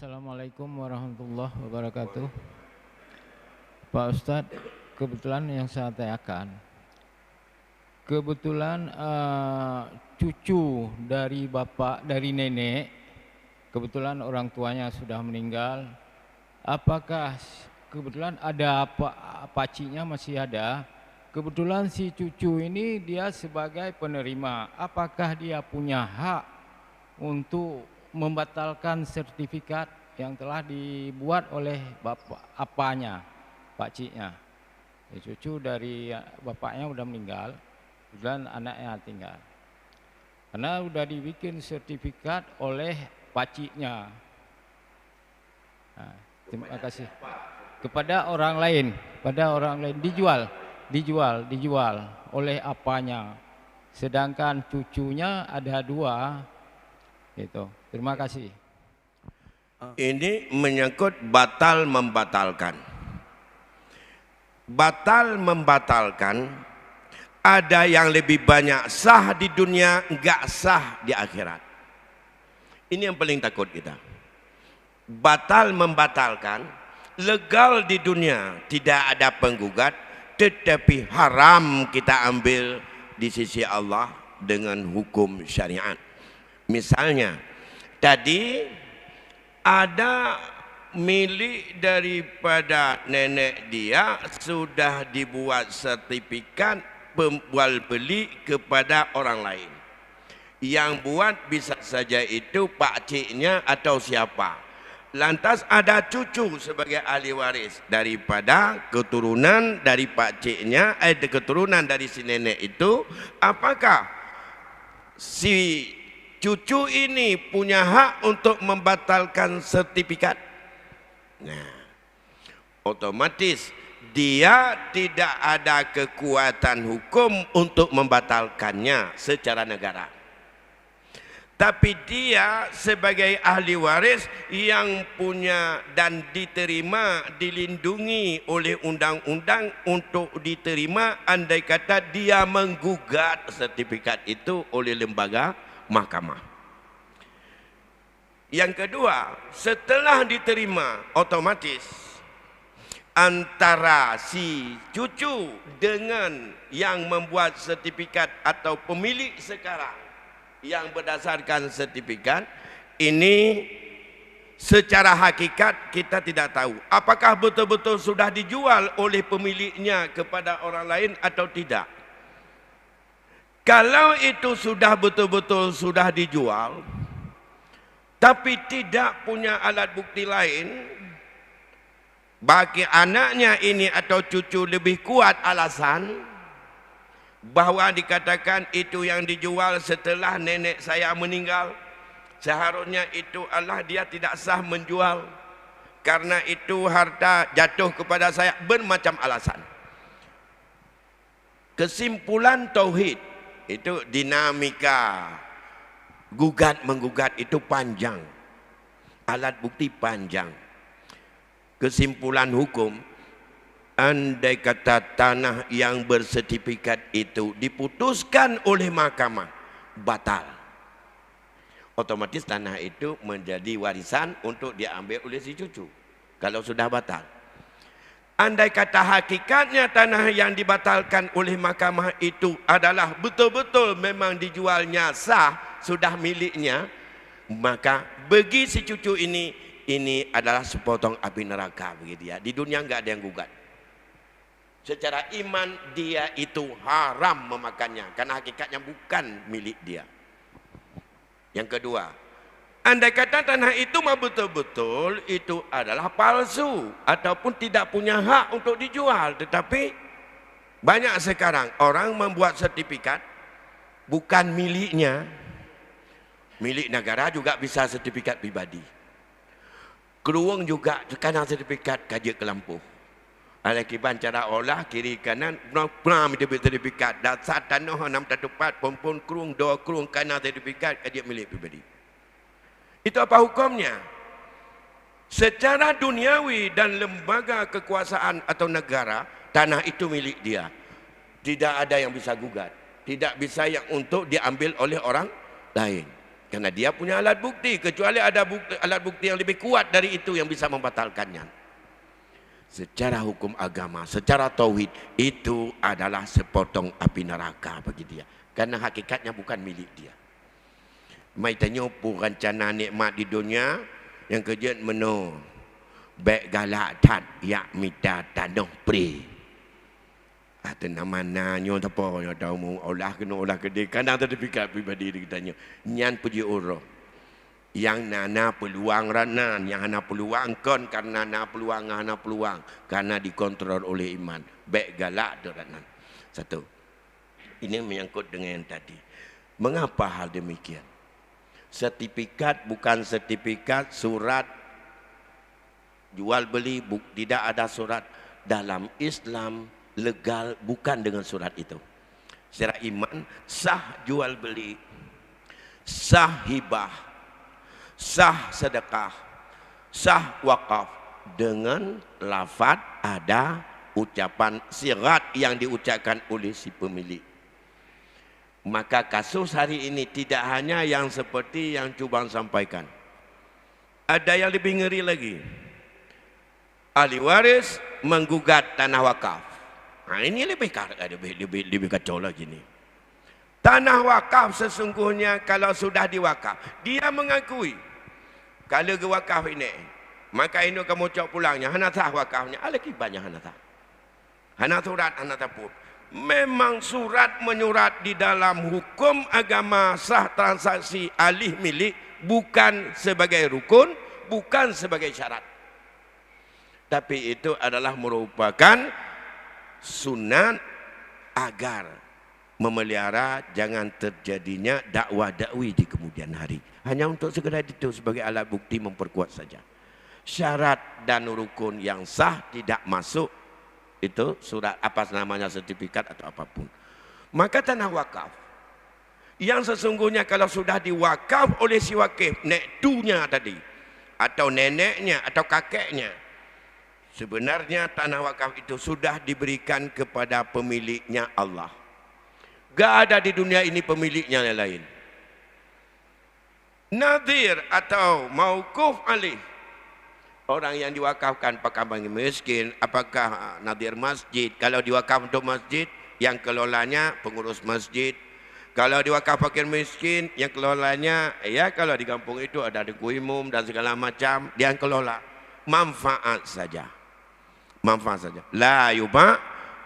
Assalamualaikum warahmatullahi wabarakatuh. Pak Ustadz, kebetulan yang saya tanyakan, kebetulan cucu dari bapak, dari nenek, kebetulan orang tuanya sudah meninggal. Apakah kebetulan ada pacinya masih ada? Kebetulan si cucu ini dia sebagai penerima. Apakah dia punya hak untuk membatalkan sertifikat yang telah dibuat oleh bapak apanya, pakciknya? Cucu dari bapaknya udah meninggal, kemudian anaknya tinggal. Karena udah dibikin sertifikat oleh pakciknya. Nah, terima kasih. Kepada orang lain, dijual oleh apanya. Sedangkan cucunya ada 2. Gitu. Terima kasih. Ini menyangkut batal membatalkan. Batal membatalkan, ada yang lebih banyak sah di dunia, enggak sah di akhirat. Ini yang paling takut kita. Batal membatalkan, legal di dunia, tidak ada penggugat, tetapi haram kita ambil di sisi Allah dengan hukum syariat. Misalnya, tadi ada milik daripada nenek dia sudah dibuat sertifikat jual beli kepada orang lain. Yang buat bisa saja itu pakciknya atau siapa. Lantas ada cucu sebagai ahli waris daripada keturunan dari pakciknya, keturunan dari si nenek itu. Apakah si cucu ini punya hak untuk membatalkan sertifikat? Nah, otomatis dia tidak ada kekuatan hukum untuk membatalkannya secara negara. Tapi dia sebagai ahli waris yang punya dan diterima, dilindungi oleh undang-undang untuk diterima andai kata dia menggugat sertifikat itu oleh lembaga mahkamah. Yang kedua, setelah diterima, otomatis antara si cucu dengan yang membuat sertifikat atau pemilik sekarang yang berdasarkan sertifikat ini, secara hakikat kita tidak tahu apakah betul-betul sudah dijual oleh pemiliknya kepada orang lain atau tidak. Kalau itu sudah betul-betul sudah dijual, tapi tidak punya alat bukti lain, bagi anaknya ini atau cucu lebih kuat alasan bahwa dikatakan itu yang dijual setelah nenek saya meninggal, seharusnya itu Allah dia tidak sah menjual, karena itu harta jatuh kepada saya, bermacam alasan. Kesimpulan tauhid itu dinamika gugat menggugat itu panjang, alat bukti panjang. Kesimpulan hukum, andai kata tanah yang bersertifikat itu diputuskan oleh mahkamah batal, otomatis tanah itu menjadi warisan untuk diambil oleh si cucu kalau sudah batal. Andai kata hakikatnya tanah yang dibatalkan oleh mahkamah itu adalah betul-betul memang dijualnya sah, sudah miliknya, maka bagi si cucu ini adalah sepotong api neraka bagi dia. Di dunia enggak ada yang gugat. Secara iman dia itu haram memakannya karena hakikatnya bukan milik dia. Yang kedua, andai kata tanah itu mah betul-betul itu adalah palsu ataupun tidak punya hak untuk dijual, tetapi banyak sekarang orang membuat sertifikat bukan miliknya, milik negara juga bisa sertifikat pribadi. Keruang juga sekarang sertifikat kaji ke lampu. Alakiban cara olah kiri kanan pernah mendapat sertifikat dasar tanah 614 pompon keruang 2 keruang kanan sertifikat kaji milik pribadi. Itu apa hukumnya? Secara duniawi dan lembaga kekuasaan atau negara, tanah itu milik dia. Tidak ada yang bisa gugat, tidak bisa yang untuk diambil oleh orang lain. Karena dia punya alat bukti, kecuali ada alat bukti yang lebih kuat dari itu yang bisa membatalkannya. Secara hukum agama, secara tauhid, itu adalah sepotong api neraka bagi dia. Karena hakikatnya bukan milik dia. Mai tanya pun rencana nikmat di dunia, yang kerja meno baik galak tat yak mita tanah pri. Atau nama nanyo apa yang tahu mau olah kena olah kedai kadang terfikir pribadi dia tanya nyan puji orang yang nana peluang ranan yang hana peluang kon karena nana peluang karena dikontrol oleh iman baik galak ranan. Satu, ini menyangkut dengan yang tadi. Mengapa hal demikian? Sertifikat bukan sertifikat, surat jual beli tidak ada surat dalam Islam. Legal bukan dengan surat itu. Secara iman sah jual beli, sah hibah, sah sedekah, sah wakaf dengan lafaz ada ucapan sirat yang diucapkan oleh si pemilik. Maka kasus hari ini tidak hanya yang seperti yang Cubang sampaikan. Ada yang lebih ngeri lagi. Ahli waris menggugat tanah wakaf. Nah, ini lebih kacau lagi ni. Tanah wakaf sesungguhnya kalau sudah diwakaf, dia mengakui kalau ke wakaf ini, maka ini kamu cok pulangnya, hana sah wakafnya, alaki banyak hana sah. Hana surat, hana taput. Memang surat menyurat di dalam hukum agama sah transaksi alih milik bukan sebagai rukun, bukan sebagai syarat. Tapi itu adalah merupakan sunat agar memelihara jangan terjadinya dakwah dakwi di kemudian hari. Hanya untuk segera itu sebagai alat bukti memperkuat saja. Syarat dan rukun yang sah tidak masuk itu surat apa namanya sertifikat atau apapun. Maka tanah wakaf yang sesungguhnya kalau sudah diwakaf oleh si wakif, nek tunya tadi atau neneknya atau kakeknya, sebenarnya tanah wakaf itu sudah diberikan kepada pemiliknya Allah. Gak ada di dunia ini pemiliknya yang lain. Nadhir atau mauquf alih, orang yang diwakafkan apakah bagi miskin, apakah nadhir masjid. Kalau diwakaf untuk masjid, yang kelolanya pengurus masjid. Kalau diwakaf fakir miskin, yang kelolanya ya kalau di kampung itu ada dengku umum dan segala macam, dia yang kelola. Manfaat saja. Manfaat saja. La yuba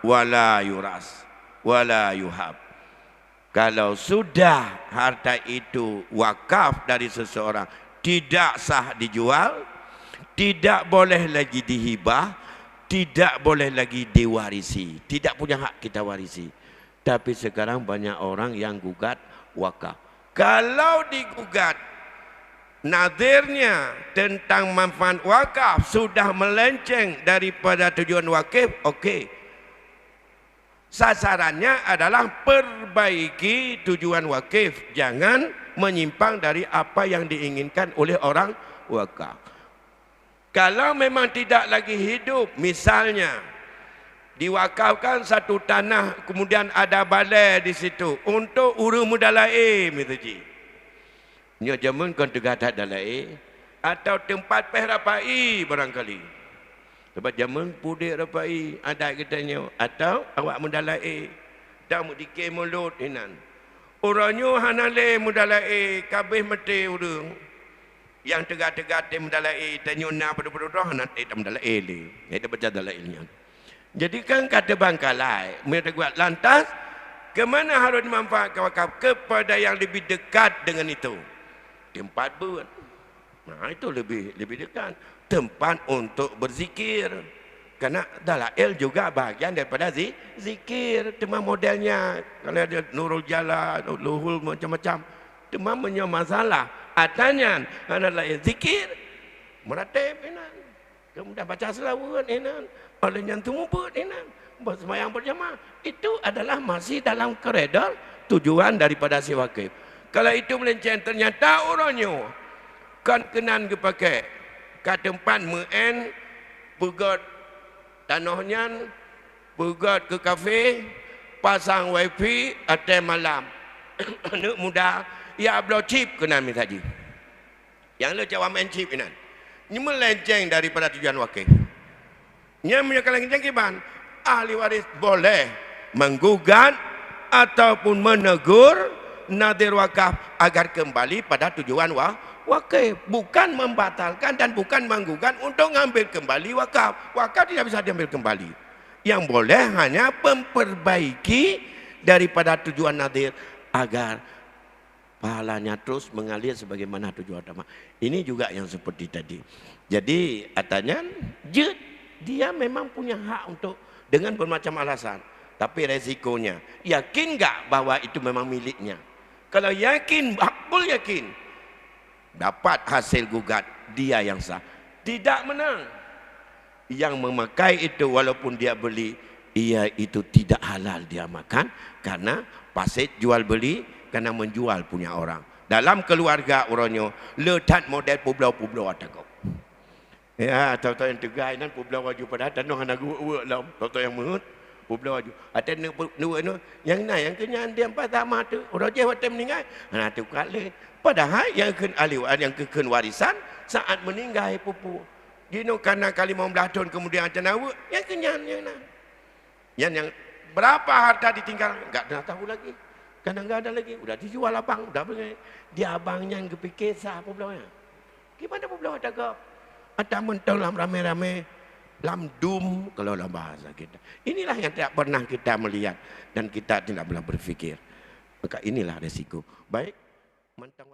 wa la yuras wa la yuhab. Kalau sudah harta itu wakaf dari seseorang, tidak sah dijual, tidak boleh lagi dihibah, tidak boleh lagi diwarisi, tidak punya hak kita warisi. Tapi sekarang banyak orang yang gugat wakaf. Kalau digugat nadhirnya tentang manfaat wakaf sudah melenceng daripada tujuan wakif, okey. Sasarannya adalah perbaiki tujuan wakif, jangan menyimpang dari apa yang diinginkan oleh orang wakaf. Kalau memang tidak lagi hidup, misalnya diwakafkan satu tanah, kemudian ada balai di situ untuk urus mudalaim itu ji. Nya jamun kon tegada dalai atau tempat pehrapai barangkali. Sebab jamun pudik rapai ada katanya atau awak mudalaim dah mu dikir mulut inan. Orangnya hanale mudalaim kabeh mete urang. Yang tegak-tegak tem mudalaim tanya na pada-pada hana tem mudalaim le. Itu baca dalailnya. Jadi kan kata bangkalai, mereka buat lantas kemana harus dimanfaatkan wakaf? Kepada yang lebih dekat dengan itu. Tempat buat. Nah itu lebih dekat. Tempat untuk berzikir. Karena dalail juga bahagian daripada zikir. Cuma modelnya kalau ada Nurul Jala, Luhul macam-macam. Cuma punya masalah. Atanya adalah zikir. Meratib enak. Kemudian baca selawat enak. Oleh yang tumubut enak. Sembahyang berjamaah. Itu adalah masih dalam koridor tujuan daripada si wakif. Kalau itu melenceng ternyata orangnya kan kenan kepakai ke tempat meen pegat tanahnya, pegat ke kafe, pasang wifi atau malam. Anak muda ya blo chip kena mi tadi. Yang lo jawab main chip inan. Ini melenceng daripada tujuan wakil. Nya menyakalan jangkiban, ahli waris boleh menggugat ataupun menegur nadir wakaf agar kembali pada tujuan wakaf, bukan membatalkan dan bukan menggugat untuk mengambil kembali wakaf. Wakaf tidak bisa diambil kembali. Yang boleh hanya memperbaiki daripada tujuan nadir agar pahalanya terus mengalir sebagaimana tujuan utama. Ini juga yang seperti tadi. Jadi katanya dia memang punya hak untuk dengan bermacam alasan. Tapi resikonya, yakin nggak bahwa itu memang miliknya? Kalau yakin, hakul yakin, dapat hasil gugat, dia yang sah. Tidak menang. Yang memakai itu walaupun dia beli, ia itu tidak halal dia makan karena pasit jual beli karena menjual punya orang. Dalam keluarga orangnya, letak model pulau-pulau ada kau. Ya, tahu-tahu yang tegai nan pulau waju pada dan orang nak gua lam, tahu-tahu yang mengut pulau waju. Ada nu yang na yang kenyan dia empat sama tu. Orang je waktu meninggal. Nah tu kali. Padahal yang ken aliwan yang keken warisan saat meninggal pupu. Gino karena kali mau belatun kemudian ada nawa yang kenyan yang na. Yang berapa harta ditinggal enggak ada tahu lagi. Karena enggak ada lagi. Udah dijual abang, udah beli. Dia abangnya yang kepikir sah pulau-nya. Gimana pulau ada kau? Ada mentang dalam rame-rame lamdum kalau dalam bahasa kita. Inilah yang tidak pernah kita melihat dan kita tidak pernah berpikir. Maka inilah resiko. Baik, mentang